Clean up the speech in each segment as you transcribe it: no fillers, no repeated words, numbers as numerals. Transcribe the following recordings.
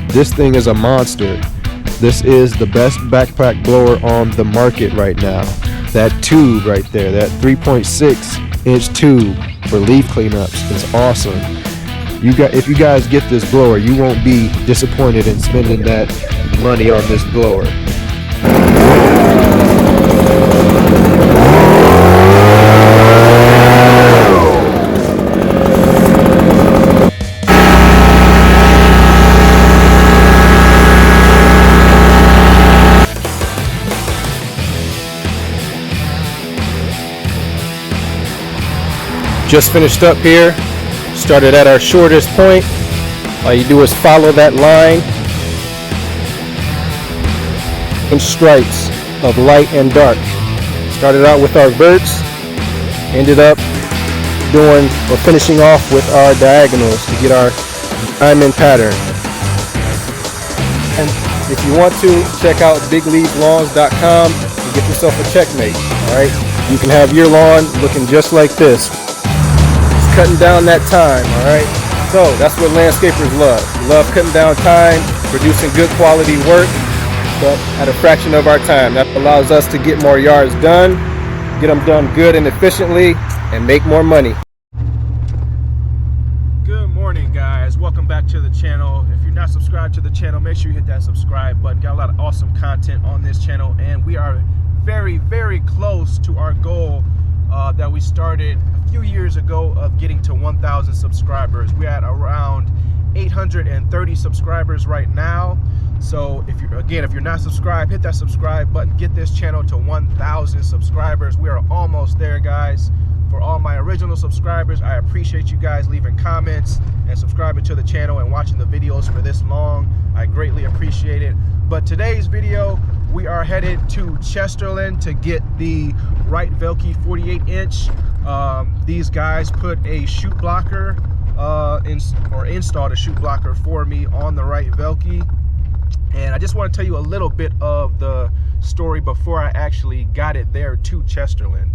This thing is a monster. This is the best backpack blower on the market right now. That tube right there, that 3.6-inch tube for leaf cleanups is awesome. If you guys get this blower, you won't be disappointed in spending that money on this blower. Just finished up here, started at our shortest point. All you do is follow that line in stripes of light and dark. Started out with our verts, ended up doing or finishing off with our diagonals to get our diamond pattern. And if you want to, check out bigleaflawns.com and get yourself a checkmate. Alright, you can have your lawn looking just like this. Cutting down that time, all right? So that's what landscapers love. We love cutting down time, producing good quality work, but at a fraction of our time. That allows us to get more yards done, get them done good and efficiently, and make more money. Good morning, guys. Welcome back to the channel. If you're not subscribed to the channel, make sure you hit that subscribe button. Got a lot of awesome content on this channel, and we are very, very close to our goal that we started a few years ago of getting to 1,000 subscribers. We're at around 830 subscribers right now. So if you're not subscribed, hit that subscribe button. Get this channel to 1,000 subscribers. We are almost there, guys. For all my original subscribers, I appreciate you guys leaving comments and subscribing to the channel and watching the videos for this long. I greatly appreciate it. But today's video, we are headed to Chesterland to get the Wright Velke 48-inch. These guys put a chute blocker installed a chute blocker for me on the Wright Velke. And I just want to tell you a little bit of the story before I actually got it there to Chesterland.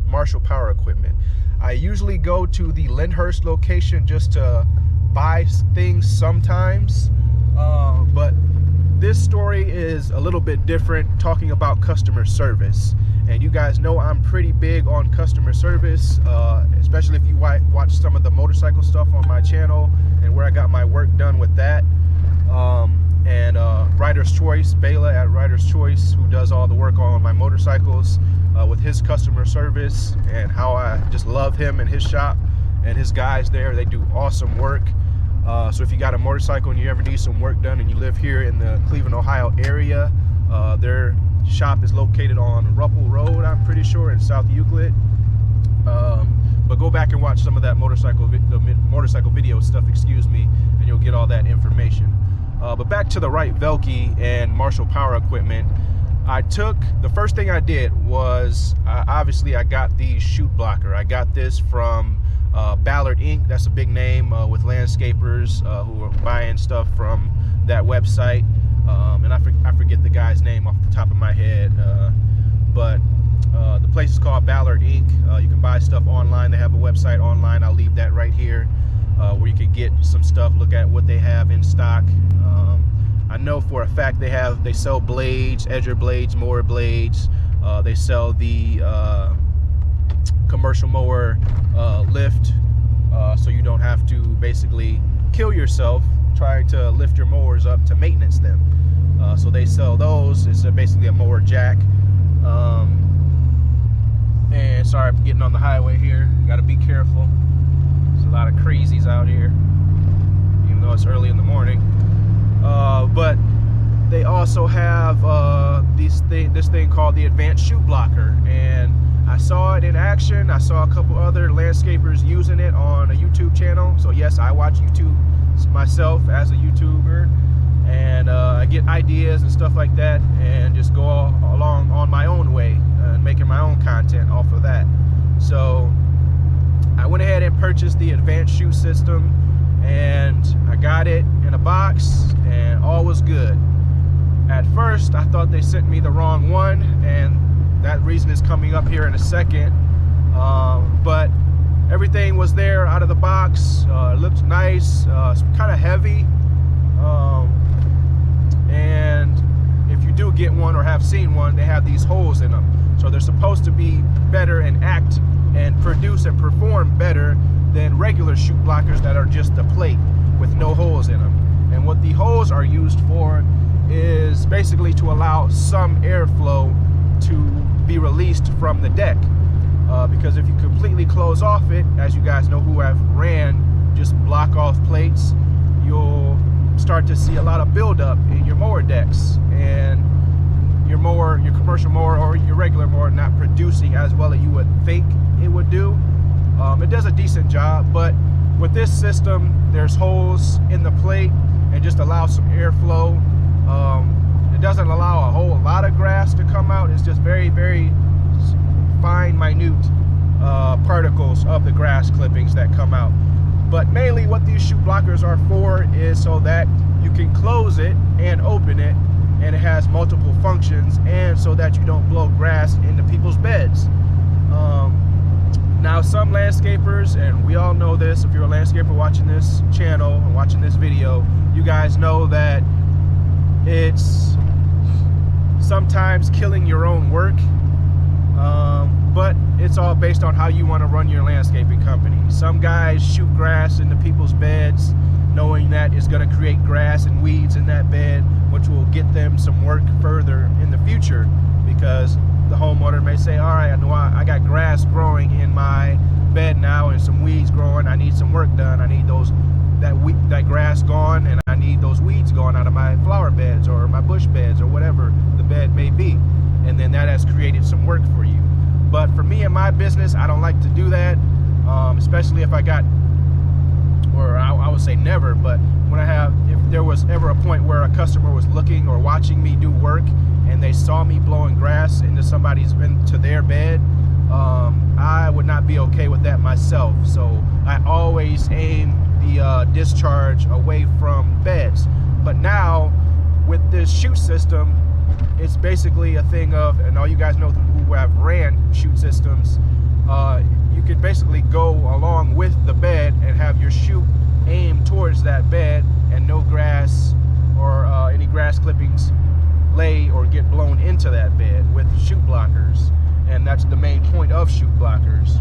Marshall Power Equipment. I usually go to the Lyndhurst location just to buy things sometimes, but this story is a little bit different, talking about customer service. And you guys know I'm pretty big on customer service, especially if you watch some of the motorcycle stuff on my channel and where I got my work done with that. And Rider's Choice, Ballard at Rider's Choice, who does all the work on my motorcycles, with his customer service, and how I just love him and his shop and his guys there. They do awesome work. So if you got a motorcycle and you ever need some work done and you live here in the Cleveland, Ohio area, their shop is located on Ruppel Road, I'm pretty sure, in South Euclid. But go back and watch some of that motorcycle video stuff, excuse me, and you'll get all that information. But back to the Wright Velke and Marshall Power Equipment. The first thing I did was, obviously I got the chute blocker. I got this from Ballard Inc. That's a big name with landscapers who are buying stuff from that website. And I forget the guy's name off the top of my head. But the place is called Ballard Inc. You can buy stuff online. They have a website online. I'll leave that right here, where you can get some stuff, look at what they have in stock. I know for a fact they sell blades, edger blades, mower blades. They sell the commercial mower lift, so you don't have to basically kill yourself trying to lift your mowers up to maintenance them. So they sell those. It's basically a mower jack. And sorry, I'm getting on the highway here. Got to be careful. There's a lot of crazies out here, even though it's early in the morning. But they also have this thing called the advanced chute blocker, and I saw it in action. I saw a couple other landscapers using it on a YouTube channel. So yes, I watch YouTube myself as a YouTuber, and I get ideas and stuff like that, and just go along on my own way and making my own content off of that. So I went ahead and purchased the advanced chute system, and I got it in a box, and all was good. At first, I thought they sent me the wrong one, and that reason is coming up here in a second. But everything was there out of the box. It looked nice. It's kind of heavy. And if you do get one or have seen one, they have these holes in them. So they're supposed to be better and act and produce and perform better than regular chute blockers that are just a plate with no holes in them. And what the holes are used for is basically to allow some airflow to be released from the deck. Because if you completely close off it, as you guys know who have ran just block off plates, you'll start to see a lot of buildup in your mower decks, and your mower, your commercial mower or your regular mower, not producing as well as you would think it would do. It does a decent job, but with this system, there's holes in the plate and just allows some airflow. It doesn't allow a whole lot of grass to come out. It's just very, very fine, minute particles of the grass clippings that come out. But mainly what these chute blockers are for is so that you can close it and open it, and it has multiple functions, and so that you don't blow grass into people's beds. Now some landscapers, and we all know this, if you're a landscaper watching this channel and watching this video, you guys know that it's sometimes killing your own work. But it's all based on how you want to run your landscaping company. Some guys shoot grass into people's beds, knowing that it's going to create grass and weeds in that bed, which will get them some work further in the future, because the homeowner may say, all right, I know I got grass growing in my bed now and some weeds growing. I need some work done. I need that grass gone, and I need those weeds gone out of my flower beds or my bush beds or whatever the bed may be. And then that has created some work for you. But for me and my business, I don't like to do that, especially if I got, or I would say never, but if there was ever a point where a customer was looking or watching me do work and they saw me blowing grass into their bed, I would not be okay with that myself. So I always aim the discharge away from beds. But now with this chute system, it's basically a thing of, and all you guys know who have ran chute systems, you could basically go along with the bed and have your chute aimed towards that bed, and no grass or any grass clippings lay or get blown into that bed with chute blockers. And that's the main point of chute blockers.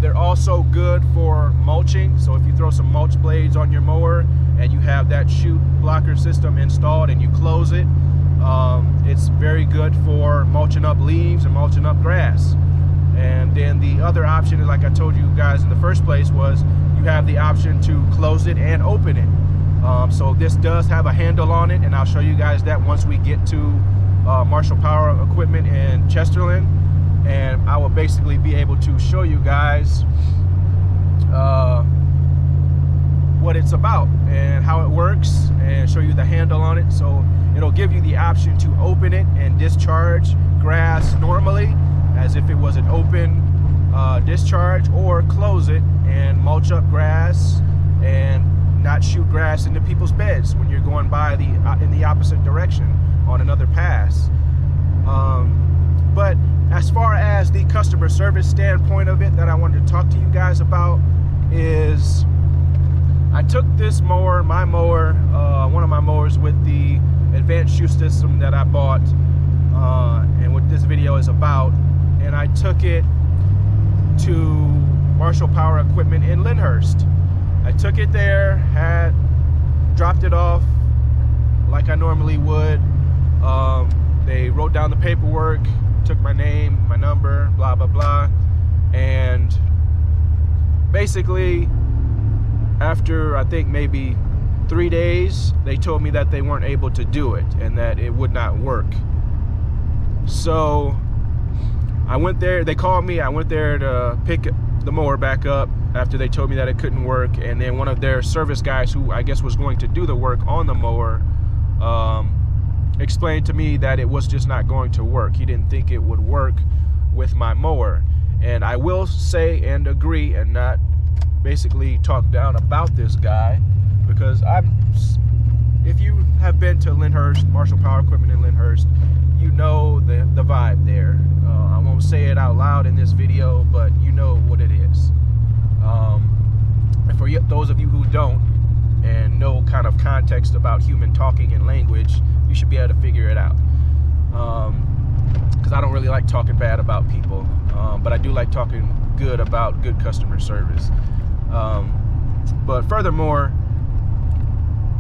They're also good for mulching. So if you throw some mulch blades on your mower and you have that chute blocker system installed and you close it, it's very good for mulching up leaves and mulching up grass. And then the other option, like I told you guys in the first place, was you have the option to close it and open it. So this does have a handle on it, and I'll show you guys that once we get to Marshall Power Equipment in Chesterland, and I will basically be able to show you guys what it's about and how it works, and show you the handle on it. So it'll give you the option to open it and discharge grass normally as if it was an open discharge, or close it and mulch up grass and not shoot grass into people's beds when you're going by in the opposite direction on another pass. But as far as the customer service standpoint of it that I wanted to talk to you guys about is, I took this mower, one of my mowers with the advanced chute system that I bought, and what this video is about, and I took it to Marshall Power Equipment in Lyndhurst. I took it there, dropped it off like I normally would. They wrote down the paperwork, took my name, my number, blah, blah, blah. And basically, after I think maybe 3 days, they told me that they weren't able to do it and that it would not work. So I went there, they called me, I went there to pick the mower back up after they told me that it couldn't work. And then one of their service guys, who I guess was going to do the work on the mower, explained to me that it was just not going to work. He didn't think it would work with my mower. And I will say and agree, and not basically talk down about this guy, because if you have been to Lyndhurst, Marshall Power Equipment in Lyndhurst, you know the vibe there. I won't say it out loud in this video, but you know what it is. And for those of you who don't, and no kind of context about human talking and language, you should be able to figure it out. Because I don't really like talking bad about people, but I do like talking good about good customer service. But furthermore,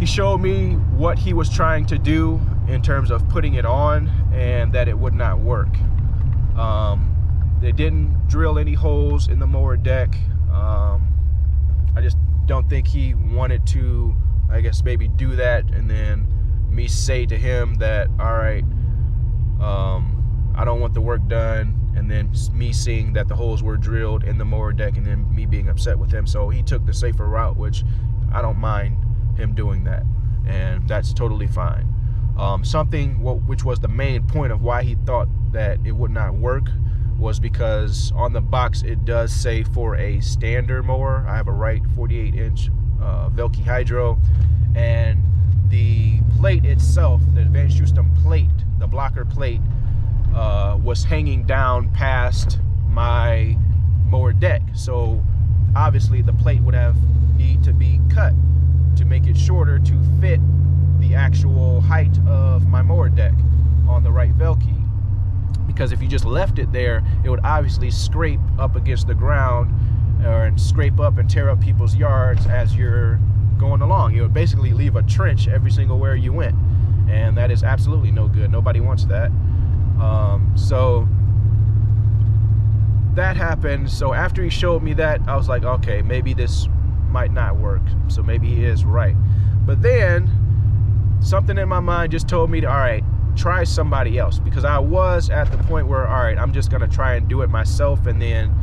he showed me what he was trying to do in terms of putting it on, and that it would not work. They didn't drill any holes in the mower deck. I just don't think he wanted to, I guess, maybe do that and then me say to him that, all right, I don't want the work done, and then me seeing that the holes were drilled in the mower deck and then me being upset with him. So he took the safer route, which I don't mind him doing that, and that's totally fine. Which was the main point of why he thought that it would not work was because on the box it does say for a standard mower. I have a Wright 48-inch Velke Hydro, and the plate itself, the advanced system plate, the blocker plate, was hanging down past my mower deck. So obviously the plate would have need to be cut to make it shorter to fit the actual height of my mower deck on the Wright Velke. Because if you just left it there, it would obviously scrape up against the ground or scrape up and tear up people's yards as you're going along. You would basically leave a trench every single where you went, and that is absolutely no good. Nobody wants that. So that happened. So after he showed me that, I was like, okay, maybe this might not work. So maybe he is right. But then something in my mind just told me to, all right, try somebody else, because I was at the point where, all right, I'm just gonna try and do it myself and then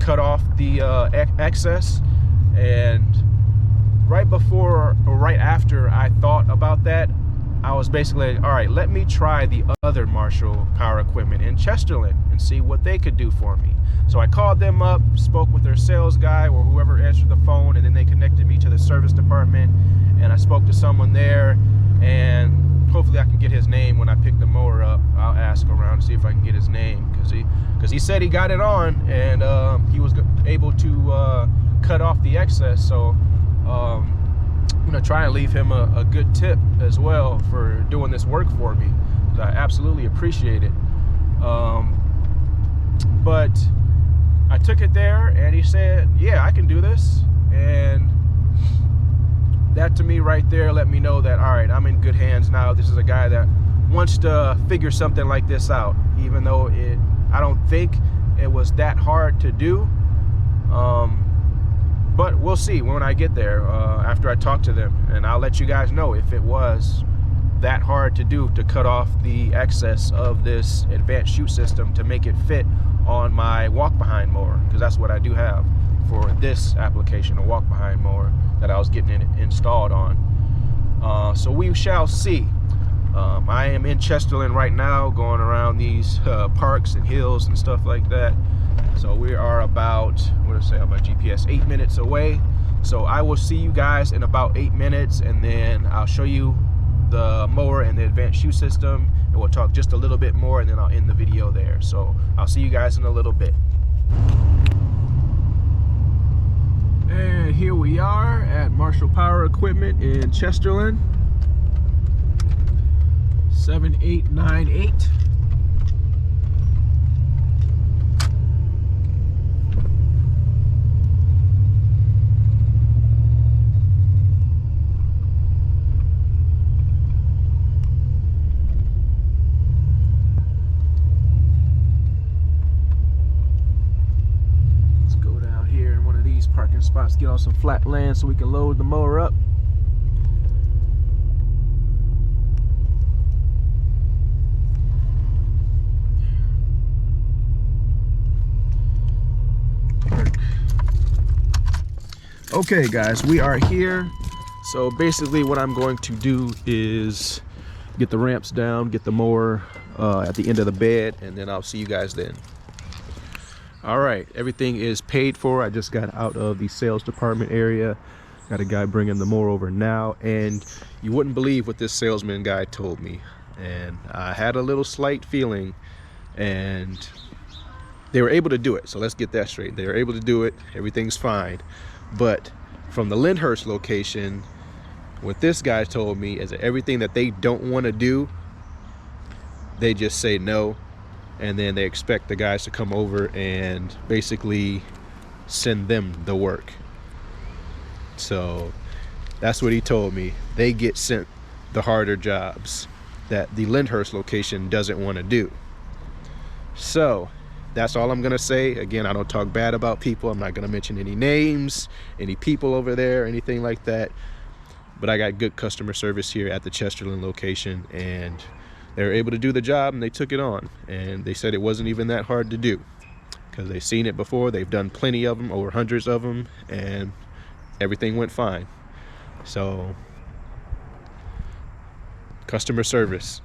cut off the excess. And right before or right after I thought about that, I was basically, all right, let me try the other Marshall Power Equipment in Chesterland and see what they could do for me. So I called them up, spoke with their sales guy or whoever answered the phone, and then they connected me to the service department, and I spoke to someone there, and hopefully I can get his name when I pick the mower up. I'll ask around to see if I can get his name, because he said he got it on, and he was able to cut off the excess. So I'm gonna try and leave him a good tip as well for doing this work for me. I absolutely appreciate it. But I took it there, and he said, yeah, I can do this. And that to me right there let me know that, all right, I'm in good hands now. This is a guy that wants to figure something like this out, even though I don't think it was that hard to do. But we'll see when I get there, after I talk to them, and I'll let you guys know if it was that hard to do to cut off the excess of this advanced chute system to make it fit on my walk-behind mower, because that's what I do have for this application, a walk-behind mower that I was getting it installed on. So we shall see. I am in Chesterland right now, going around these parks and hills and stuff like that. So we are about, what did I say on my GPS, 8 minutes away. So I will see you guys in about 8 minutes, and then I'll show you the mower and the advanced chute system, and we'll talk just a little bit more, and then I'll end the video there. So I'll see you guys in a little bit. And here we are at Marshall Power Equipment in Chesterland. 7898. Parking spots, get on some flat land so we can load the mower up. Okay guys, we are here. So basically what I'm going to do is get the ramps down, get the mower at the end of the bed, and then I'll see you guys then. All right, everything is paid for. I just got out of the sales department area. Got a guy bringing the mower over now, and you wouldn't believe what this salesman guy told me. And I had a little slight feeling, and they were able to do it. So let's get that straight. They were able to do it. Everything's fine. But from the Lyndhurst location, What this guy told me is that everything that they don't want to do, they just say no, and then they expect the guys to come over and basically send them the work. So that's what he told me. They get sent the harder jobs that the Lyndhurst location doesn't want to do. So that's all I'm gonna say. Again, I don't talk bad about people. I'm not gonna mention any names, any people over there, anything like that. But I got good customer service here at the Chesterland location, and they were able to do the job, and they took it on. And they said it wasn't even that hard to do because they've seen it before. They've done plenty of them, over hundreds of them, and everything went fine. So, customer service.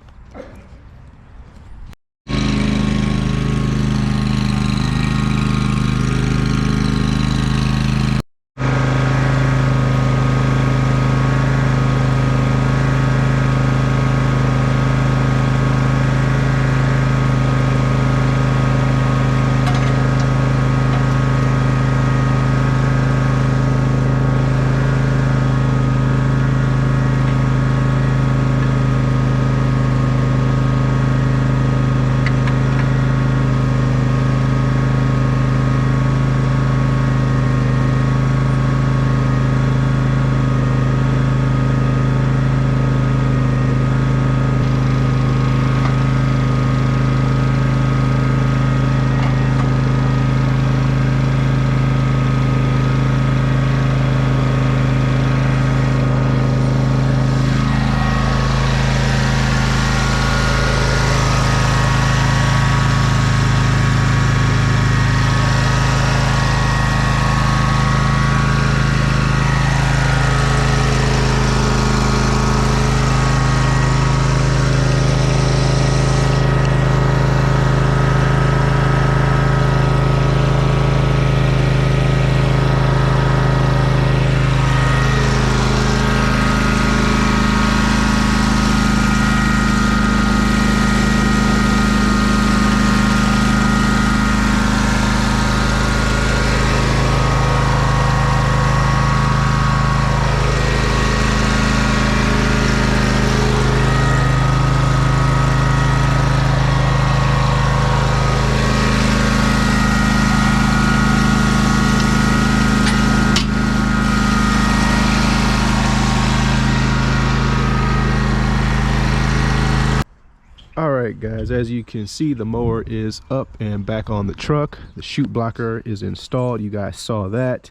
Alright guys, as you can see, the mower is up and back on the truck. The chute blocker is installed. You guys saw that.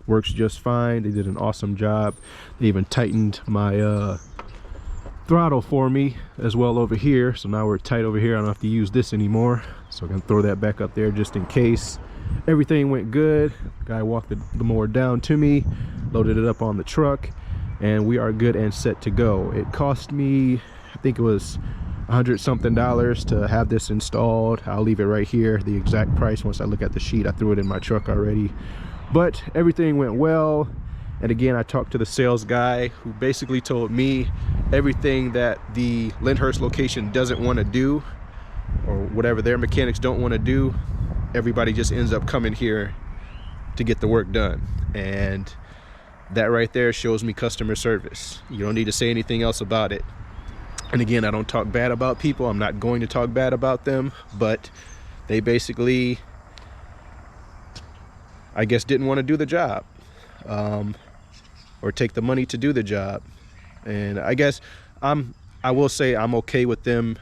Works just fine. They did an awesome job. They even tightened my throttle for me as well over here. So now we're tight over here. I don't have to use this anymore. So I'm going to throw that back up there just in case. Everything went good. The guy walked the mower down to me, loaded it up on the truck, and we are good and set to go. It cost me, I think it was $100 something to have this installed. I'll leave it right here, the exact price. Once I look at the sheet, I threw it in my truck already. But everything went well. And again, I talked to the sales guy who basically told me everything that the Lyndhurst location doesn't want to do, or whatever their mechanics don't want to do, everybody just ends up coming here to get the work done. And that right there shows me customer service. You don't need to say anything else about it. And again, I don't talk bad about people. I'm not going to talk bad about them, but they basically, I guess, didn't want to do the job, or take the money to do the job. And I guess I will say I'm okay with them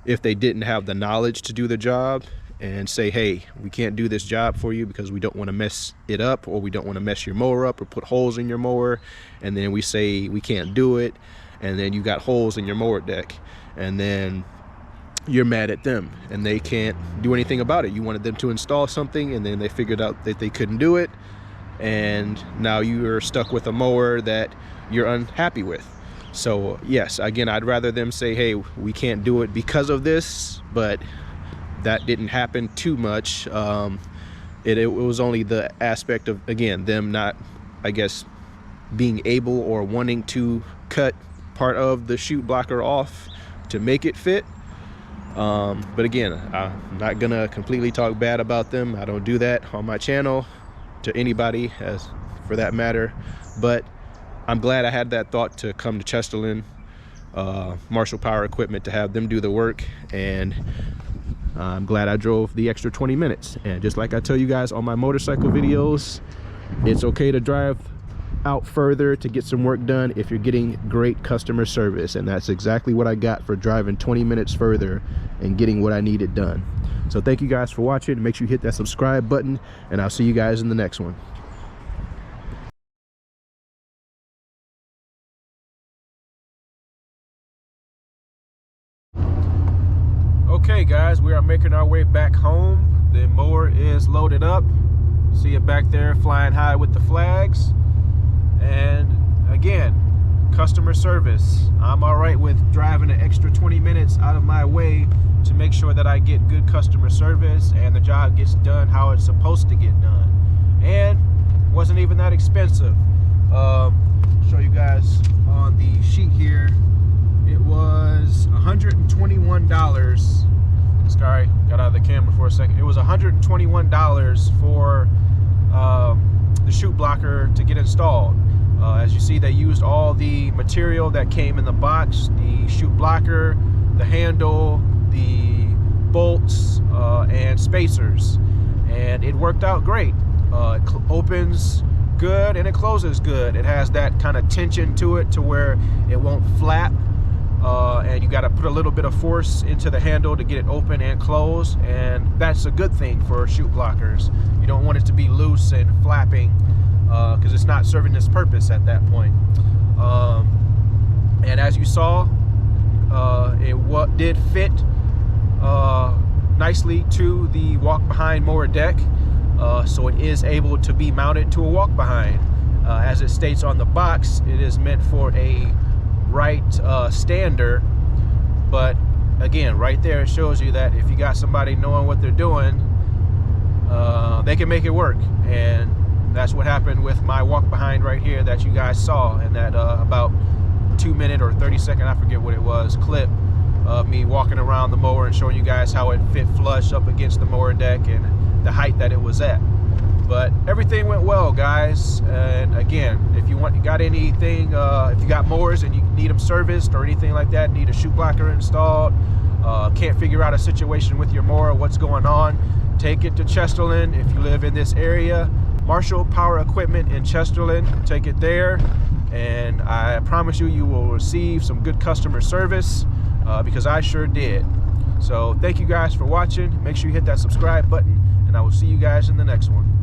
if they didn't have the knowledge to do the job and say, hey, we can't do this job for you because we don't want to mess it up, or we don't want to mess your mower up or put holes in your mower, and then we say we can't do it, and then you got holes in your mower deck, and then you're mad at them and they can't do anything about it. You wanted them to install something, and then they figured out that they couldn't do it, and now you are stuck with a mower that you're unhappy with. So yes, again, I'd rather them say, hey, we can't do it because of this, but that didn't happen too much. It was only the aspect of, again, them not, I guess, being able or wanting to cut part of the chute blocker off to make it fit. But again, I'm not gonna completely talk bad about them. I don't do that on my channel to anybody, as for that matter. But I'm glad I had that thought to come to Chesterland, Marshall Power Equipment, to have them do the work, and I'm glad I drove the extra 20 minutes. And just like I tell you guys on my motorcycle videos, it's okay to drive out further to get some work done if you're getting great customer service, and that's exactly what I got for driving 20 minutes further and getting what I needed done. So thank you guys for watching. Make sure you hit that subscribe button, and I'll see you guys in the next one. Okay guys, we are making our way back home. The mower is loaded up. See it back there flying high with the flags. And again, customer service. I'm all right with driving an extra 20 minutes out of my way to make sure that I get good customer service and the job gets done how it's supposed to get done. And wasn't even that expensive. Show you guys on the sheet here. It was $121. Sorry, got out of the camera for a second. It was $121 for the chute blocker to get installed. As you see, they used all the material that came in the box: the chute blocker, the handle, the bolts, and spacers, and it worked out great. It opens good and it closes good. It has that kind of tension to it to where it won't flap, and you got to put a little bit of force into the handle to get it open and close, and that's a good thing for chute blockers. You don't want it to be loose and flapping, because it's not serving its purpose at that point. And as you saw, it did fit nicely to the walk-behind mower deck, so it is able to be mounted to a walk-behind. As it states on the box, it is meant for a right stander, but again, right there it shows you that if you got somebody knowing what they're doing, they can make it work. And that's what happened with my walk behind right here that you guys saw in that about 2-minute or 30-second, I forget what it was, clip of me walking around the mower and showing you guys how it fit flush up against the mower deck and the height that it was at. But everything went well, guys. And again, if you got anything, if you got mowers and you need them serviced or anything like that, need a chute blocker installed, can't figure out a situation with your mower, what's going on, take it to Chesterland. If you live in this area, Marshall Power Equipment in Chesterland, take it there, and I promise you, you will receive some good customer service, because I sure did. So thank you guys for watching. Make sure you hit that subscribe button, and I will see you guys in the next one.